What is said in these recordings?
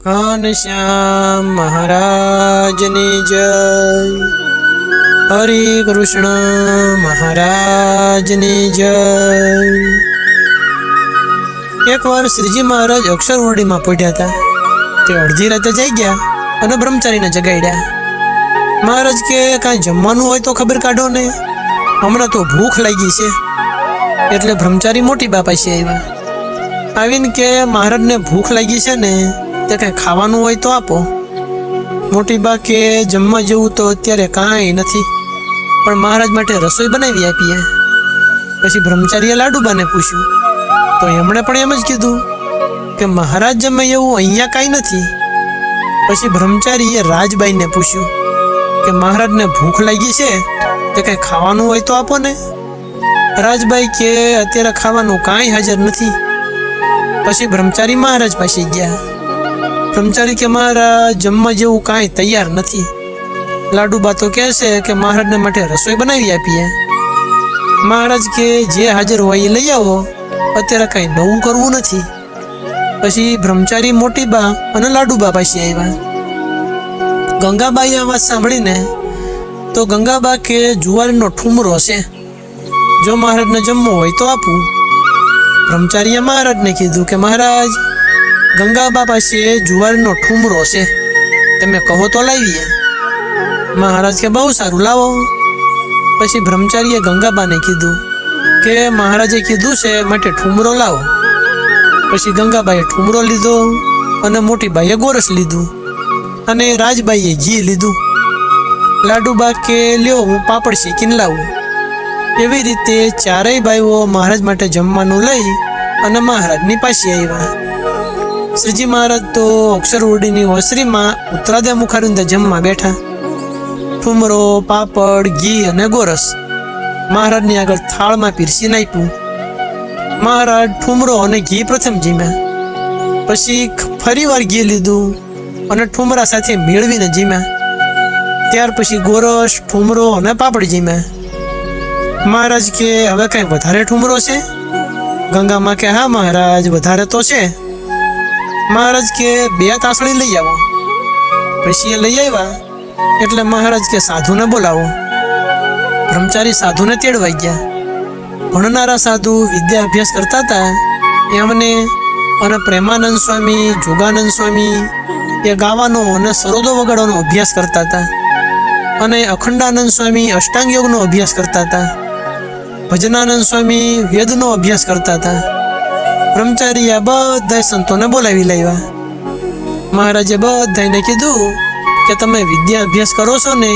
ઘનશ્યામ મહારાજની જય. હરે કૃષ્ણ મહારાજની જય. એકવાર શ્રીજી મહારાજ અક્ષરવડીમાં પહોંચ્યા હતા. તે અડધી રાતે જઈ ગયા અને બ્રહ્મચારીને જગાડ્યા. મહારાજ કે કાંઈ જમવાનું હોય તો ખબર કાઢો ને, હમણાં તો ભૂખ લાગી છે. એટલે બ્રહ્મચારી મોટી બા પાસે આવ્યા. આવીને કે મહારાજને ભૂખ લાગી છે ને, તે કાંઈ ખાવાનું હોય તો આપો. મોટી બા કે જમવા જેવું તો અત્યારે કાંઈ નથી, પણ મહારાજ માટે રસોઈ બનાવી આપીએ. પછી બ્રહ્મચારીએ લાડુબાને પૂછ્યું તો એમણે પણ એમ જ કીધું કે મહારાજ જમે એવું અહીંયા કાંઈ નથી. પછી બ્રહ્મચારીએ રાજબાઈને પૂછ્યું કે મહારાજને ભૂખ લાગી છે, તે કંઈ ખાવાનું હોય તો આપો ને. રાજબાઈ કે અત્યારે ખાવાનું કાંઈ હાજર નથી. પછી બ્રહ્મચારી મહારાજ પાસે ગયા. બ્રહ્મચારી કે મહારાજ જમવા જેવું કાંઈ તૈયાર નથી. લાડુબા તો કહે છે કે મહારાજને માટે રસોઈ બનાવી આપીએ. મહારાજ કે જે હાજર હોય એ લઈ આવો, અત્યારે કાંઈ નવું કરવું નથી. પછી બ્રહ્મચારી મોટી બા અને લાડુબા પાસે આવ્યા. ગંગાબાઈએ આ વાત સાંભળીને તો ગંગાબા કે જુવારીનો ઠુમરો છે, જો મહારાજને જમવું હોય તો આપું. બ્રહ્મચારીએ મહારાજને કીધું કે મહારાજ, ગંગાબા પાસે જુવારીનો ઠુમરો છે, તમે કહો તો લાવીએ. મહારાજ કે બહુ સારું, લાવો. પછી બ્રહ્મચારીએ ગંગાબાને કીધું કે મહારાજે કીધું છે માટે ઠુમરો લાવો. પછી ગંગાબાઈએ ઠુમરો લીધો અને મોટી બાઈએ ગોરસ લીધું અને રાજબાઈએ ઘી લીધું. લાડુબા કે લ્યો હું પાપડ શેકીને લાવું. એવી રીતે ચારેય ભાઈઓ મહારાજ માટે જમવાનું લઈ અને મહારાજની પાસે આવ્યા. શ્રીજી મહારાજ તો અક્ષરવડીની ઓસરીમાં ઉત્તરાદે મુખારીને જમવા બેઠા. ઠુમરો, પાપડ, ઘી અને ગોરસ મહારાજની આગળ થાળમાં પીરસીને આપ્યું. મહારાજ ઠુમરો અને ઘી પ્રથમ જીમ્યા, પછી ફરીવાર ઘી લીધું અને ઠુમરા સાથે મેળવીને જીમ્યા. ત્યાર પછી ગોરસ, ઠુમરો અને પાપડ જીમ્યા. મહારાજ કે હવે કઈ વધારે ઠુમરો છે? ગંગામાં કે હા મહારાજ, વધારે તો છે. મહારાજ કે 2 તાસળી લઈ આવો. પછી એ લઈ આવ્યા એટલે મહારાજ કે સાધુને બોલાવો. બ્રહ્મચારી સાધુને તેડવાઈ ગયા. ભણનારા સાધુ વિદ્યા અભ્યાસ કરતા હતા. એમને અને પ્રેમાનંદ સ્વામી, જોગાનંદ સ્વામી એ ગાવાનો અને સરોદો વગાડવાનો અભ્યાસ કરતા હતા અને અખંડાનંદ સ્વામી અષ્ટાંગ યોગનો અભ્યાસ કરતા હતા. ભજનાનંદ સ્વામી વેદનો અભ્યાસ કરતા હતા. બ્રહ્મચારી આ બધા સંતોને બોલાવી લાવ્યા. મહારાજે બધાને કીધું કે તમે વિદ્યા અભ્યાસ કરો છો ને,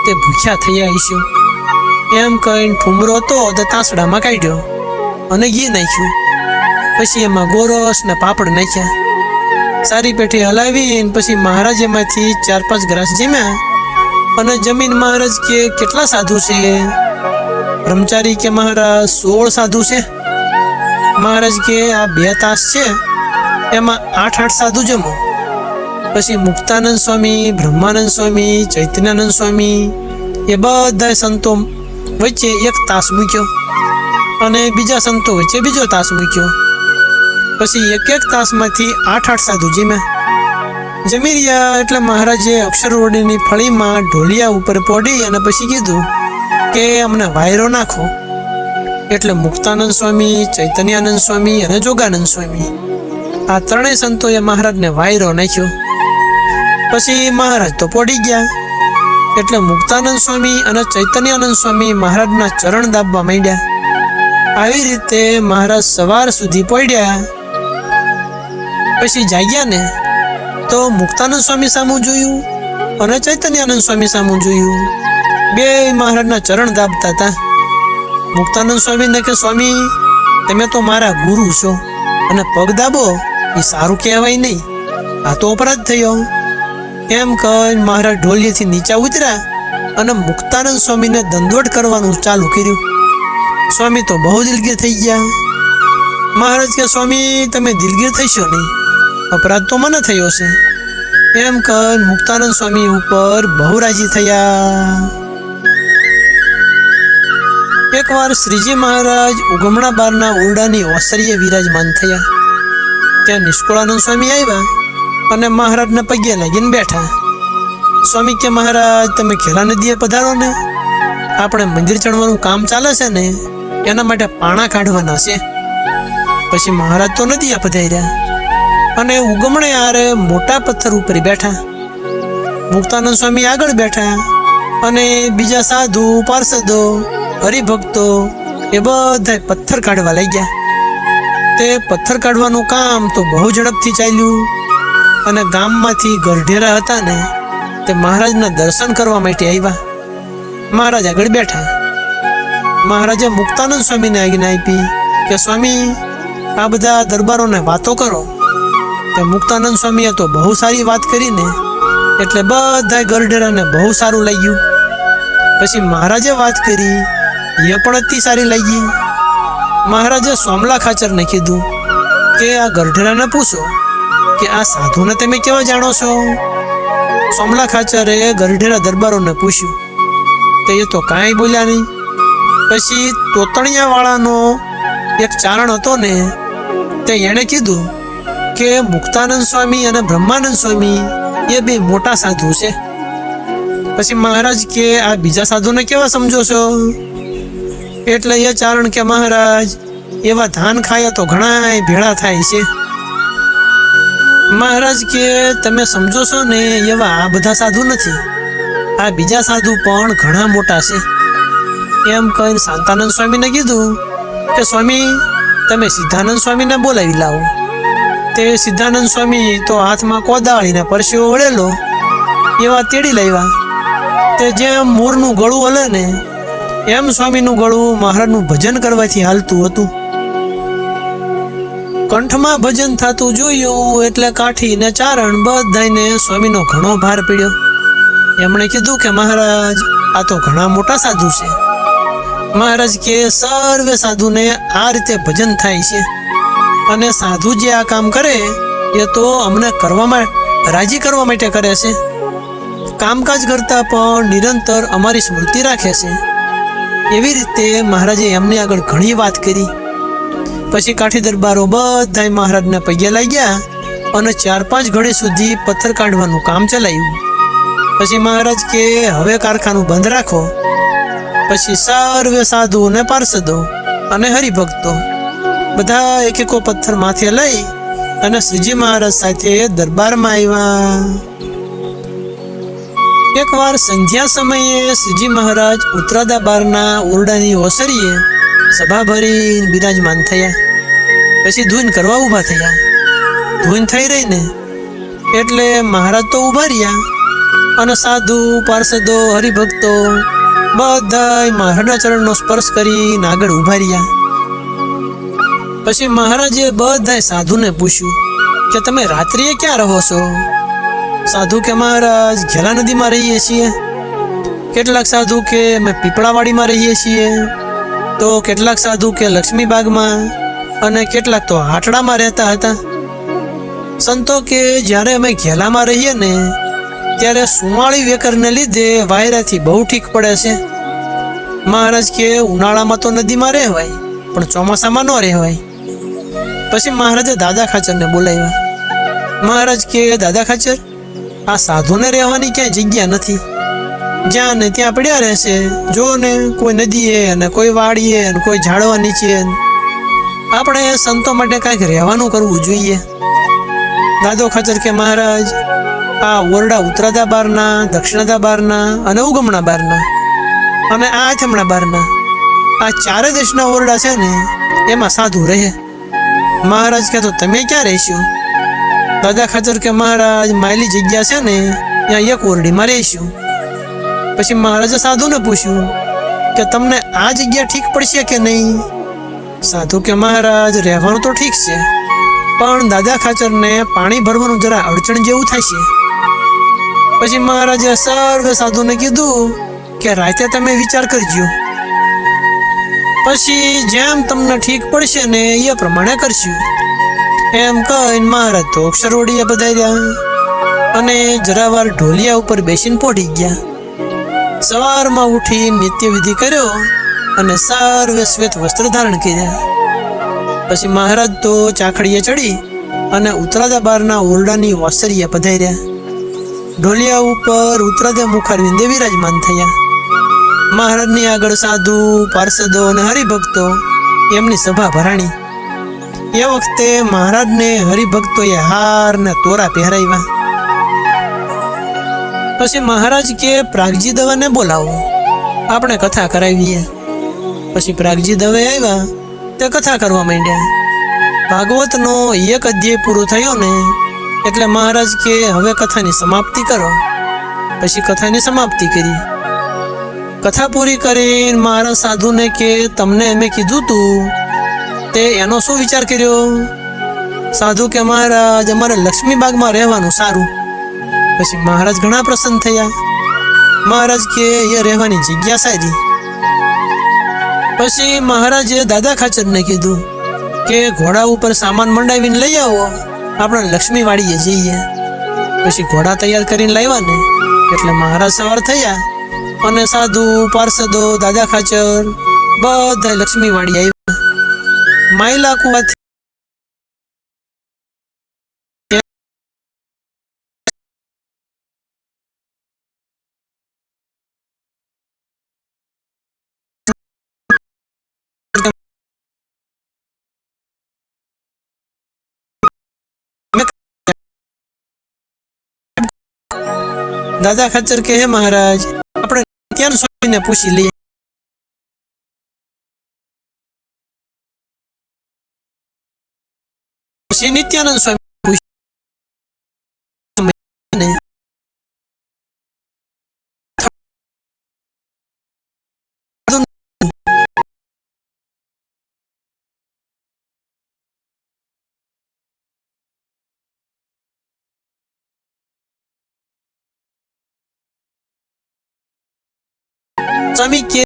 તે ભૂખ્યા થઈ આવીશું. એમ કહીને ઠુમરો તો તાસડામાં કાઢ્યો અને ઘી નાખ્યું. પછી એમાં ગોરસ ને પાપડ નાખ્યા. સારી પેઠી હલાવીને પછી મહારાજ એમાંથી 4-5 ગ્રાસ જમ્યા અને જમીન મહારાજ કે કેટલા સાધુ છે? બ્રહ્મચારી કે મહારાજ 16 સાધુ છે. મહારાજ કે આ 2 તાસ છે, એમાં 8-8 સાધુ જમો. પછી મુક્તાનંદ સ્વામી, બ્રહ્માનંદ સ્વામી, ચૈતન્યાનંદ સ્વામી એ બધા સંતો વચ્ચે 1 તાસ મૂક્યો અને બીજા સંતો વચ્ચે બીજો તાસ મૂક્યો. પછી 1-1 તાસમાંથી 8-8 સાધુ જીમ્યા. જમી રહ્યા એટલે મહારાજે અક્ષરવડીની ફળીમાં ઢોલિયા ઉપર પોડી અને પછી કીધું કે અમને વાયરો નાખો. એટલે મુક્તાનંદ સ્વામી, ચૈતન્યાનંદ સ્વામી અને જોગાનંદ સ્વામી આ 3 સંતોએ મહારાજને વાયરો નાખ્યો. પછી મહારાજ તો પોડી ગયા. એટલે મુક્તાનંદ સ્વામી અને ચૈતન્યાનંદ સ્વામી મહારાજના ચરણ દાબવા માંડ્યા. આવી રીતે મહારાજ સવાર સુધી પડ્યા. પછી જાગ્યા ને તો મુક્તાનંદ સ્વામી સામું જોયું અને ચૈતન્યાનંદ સ્વામી સામું જોયું. 2 મહારાજના ચરણ દાબતા હતા. મુક્તાનંદ સ્વામીને કે સ્વામી, તમે તો મારા ગુરુ છો અને પગ દાબો એ સારું કહેવાય નહીં, આ તો અપરાધ થયો. એમ કહીને મહારાજ ઢોલિયેથી નીચે ઉતર્યા અને મુક્તાનંદ સ્વામીને દંડવટ કરવાનું ચાલુ કર્યું. સ્વામી તો બહુ દિલગીર થઈ ગયા. મહારાજ કે સ્વામી, તમે દિલગીર થશો નહીં, અપરાધ તો મને થયો છે. એમ કહીને મુક્તાનંદ સ્વામી ઉપર બહુ રાજી થયા. એકવાર શ્રીજી મહારાજ ઉગમણા બારના ઓરડાની ઓસરીએ વિરાજમાન થયા. ત્યાં નિષ્કુળાનંદ સ્વામી આવ્યા અને મહારાજને પગે લાગીને બેઠા. સ્વામી કે મહારાજ તમે ખેલા નદીએ પધારો ને, આપણે મંદિર ચડવાનું કામ ચાલે છે ને એના માટે પાણા કાઢવાના છે. પછી મહારાજ તો નદીએ પધાર્યા અને ઉગમણે આરે મોટા પથ્થર ઉપર બેઠા. મુક્તાનંદ સ્વામી આગળ બેઠા અને બીજા સાધુ પાર્ષદો હરિભક્તો એ બધા પથ્થર કાઢવા લાગ્યા. તે પથ્થર કાઢવાનું કામ તો બહુ ઝડપથી ચાલ્યું અને ગામમાંથી ગરઢેરા હતા ને તે મહારાજના દર્શન કરવા માટે આવ્યા. મહારાજ આગળ બેઠા. મહારાજે મુક્તાનંદ સ્વામીને આજ્ઞા આપી કે સ્વામી આ બધા દરબારોને વાતો કરો. તે મુક્તાનંદ સ્વામીએ તો બહુ સારી વાત કરીને એટલે બધા ગરઢેરાને બહુ સારું લાગ્યું. પછી મહારાજે વાત કરી એ પણ અતિ સારી લાગી. મહારાજે સોમલા ખાચરને કીધું કે આ ગરઢેરાને પૂછો કે આ સાધુને તમે કેવા જાણો છો. સોમલા ખાચરે ગરઢેરા દરબારોને પૂછ્યું તે એ તો કાંઈ બોલ્યા નહીં. પછી તોતણિયા વાળાનો એક ચારણ હતો ને તે એણે કીધું કે મુક્તાનંદ સ્વામી અને બ્રહ્માનંદ સ્વામી એ બે મોટા સાધુ છે. પછી મહારાજ કે આ બીજા સાધુને કેવા સમજો છો. એટલે એ ચારણ કે મહારાજ એવા ધાન ખાયા તો ઘણા ભેળા થાય છે. મહારાજ કે તમે સમજો છો ને એવા આ બધા સાધુ નથી, આ બીજા સાધુ પણ ઘણા મોટા છે. એમ કહીને શાંતાનંદ સ્વામીને કીધું કે સ્વામી તમે સિદ્ધાનંદ સ્વામીને બોલાવી લાવો. તે સિદ્ધાનંદ સ્વામી તો હાથમાં કોદાળીને પરસેવો વળેલો એવા તેડી લાવ્યા. તે જેમ મોરનું ગળું હલે ને એમ સ્વામીનું ગળું મહારાજનું ભજન કરવાથી હાલતું હતું. કંઠમાં ભજન થતું જોયું એટલે કાઠી ને ચારણ બધાને સ્વામીનો ઘણો ભાર પડ્યો. એમણે કીધું કે મહારાજ આ તો ઘણા મોટા સાધુ છે. મહારાજ કે સર્વે સાધુને આ રીતે ભજન થાય છે અને સાધુ જે આ કામ કરે એ તો અમને કરવામાં રાજી કરવા માટે કરે છે. કામકાજ કરતા પણ નિરંતર અમારી સ્મૃતિ રાખે છે. એવી રીતે મહારાજે એમની આગળ ઘણી વાત કરી. પછી કાઠી દરબારો બધા મહારાજને પગે લાગ્યા અને 4-5 ઘડી સુધી પથ્થર કાઢવાનું કામ ચલાવ્યું. પછી મહારાજ કે હવે કારખાનું બંધ રાખો. પછી સર્વે સાધુ અને પાર્ષદો અને હરિભક્તો બધા એક પથ્થર માથે લઈ અને શ્રીજી મહારાજ સાથે દરબારમાં આવ્યા. એકવાર સંધ્યા સમયે શ્રીજી મહારાજ ઉત્તરાદા બારના ઓરડાની ઓસરીએ સભા ભરી બિરાજમાન થયા. પછી ધૂન કરવા ઊભા થયા. ધૂન થઈ રહી ને એટલે મહારાજ તો ઊભા રહ્યા અને સાધુ પાર્ષદો હરિભક્તો બધા મહારાજના ચરણનો સ્પર્શ કરીને આગળ ઊભા રહ્યા. પછી મહારાજે બધા સાધુને પૂછ્યું કે તમે રાત્રિએ ક્યાં રહો છો. સાધુ કે મહારાજ ઘેલા નદીમાં રહીએ છીએ. કેટલાક સાધુ કે અમે પીપળાવાડીમાં રહીએ છીએ. તો કેટલાક સાધુ કે લક્ષ્મીબાગમાં અને કેટલાક તો હાટડામાં રહેતા હતા. સંતો કે જ્યારે અમે ઘેલામાં રહીએ ને ત્યારે સુમાળી વેકરને લીધે વાયરાથી બહુ ઠીક પડે છે. મહારાજ કે ઉનાળામાં તો નદીમાં રહેવાય પણ ચોમાસામાં ન રહેવાય. પછી મહારાજે દાદા ખાચરને બોલાવ્યા. મહારાજ કે દાદા ખાચર આ સાધુને રહેવાની ક્યાંય જગ્યા નથી. જ્યાં ને ત્યાં પડ્યા રહેશે. જો ને કોઈ નદીએ અને કોઈ વાડીએ અને કોઈ ઝાડવા નીચે. આપણે સંતો માટે કાંઈક રહેવાનું કરવું જોઈએ. દાદો ખાચર કે મહારાજ આ ઓરડા ઉત્તરાદા બારના, દક્ષિણાદા બારના અને ઉગમણા બારના અને આ આથમણા બારના આ 4 દેશના ઓરડા છે ને એમાં સાધુ રહે. મહારાજ કે તો તમે ક્યાં રહેશો. દાદા ખાચર કે મહારાજ માયલી જગ્યા છે ને ત્યાં એક ઓરડીમાં રહીશું. પછી મહારાજે સાધુને પૂછ્યું કે તમને આ જગ્યા ઠીક પડશે કે નહીં. સાધુ કે મહારાજ રહેવાનું તો ઠીક છે પણ દાદા ખાચરને પાણી ભરવાનું જરા અડચણ જેવું થાય છે. પછી મહારાજે સર્વે સાધુને કીધું કે રાતે તમે વિચાર કરજો. પછી જેમ તમને ઠીક પડશે ને એ પ્રમાણે કરશું. એમ કહીને મહારાજ તો અક્ષરવડીએ પધાર્યા અને જરાવાર ઢોલિયા ઉપર બેસીને પોઢી ગયા. સવારમાં ઉઠી નિત્ય વિધિ કર્યો અને સર્વે શ્વેત વસ્ત્ર ધારણ કર્યા. પછી મહારાજ તો ચાખડીએ ચડી અને ઉતરાદા બારના ઓરડાની વાસરીએ પધાર્યા. ઢોલિયા ઉપર ઉતરાદા મુખારવિંદે વિરાજમાન થયા. મહારાજની આગળ સાધુ, પાર્ષદો અને હરિભક્તો એમની સભા ભરાણી. એ વખતે મહારાજને હરિભક્તોએ હાર ને તોરા પહેરાવ્યા. પછી મહારાજ કે પ્રાગજી દવાને બોલાવો, આપણે કથા કરાવીએ. પછી પ્રાગજી દવે આવ્યા તે કથા કરવા માંડ્યા. ભાગવતનો એક અધ્યાય પૂરો થયો ને એટલે મહારાજ કે હવે કથાની સમાપ્તિ કરો. પછી કથાની સમાપ્તિ કરી. કથા પૂરી કરીને મહારાજ સાધુને કે તમને અમે કીધું તું તે એનો શું વિચાર કર્યો? સાધુ કે મહારાજ અમારે લક્ષ્મીબાગમાં રહેવાનું સારું. પછી મહારાજ ઘણા પ્રસન્ન થયા. મહારાજ કે એ રહેવાની જગ્યા સારી. પછી મહારાજે દાદા ખાચરને કીધું કે ઘોડા ઉપર સામાન મંડાવીને લઈ આવો, આપણે લક્ષ્મી વાડીએ જઈએ. પછી ઘોડા તૈયાર કરીને લાવ્યા ને એટલે મહારાજ સવાર થયા અને સાધુ, પાર્ષદો, દાદા ખાચર બધા લક્ષ્મી વાડી આવ્યા. માયલા કુવાથી દાદા ખાચર કે હે મહારાજ, આપણે નિત્યાનંદ સ્વામીને પૂછી લઈએ. પછી નિત્યાનંદ સ્વામી પૂછ્યું. સ્વામી કે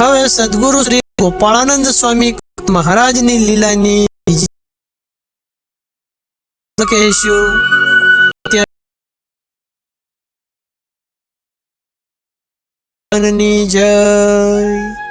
હવે સદગુરુ શ્રી ગોપાળાનંદ સ્વામી મહારાજની લીલાની કહેશું. જય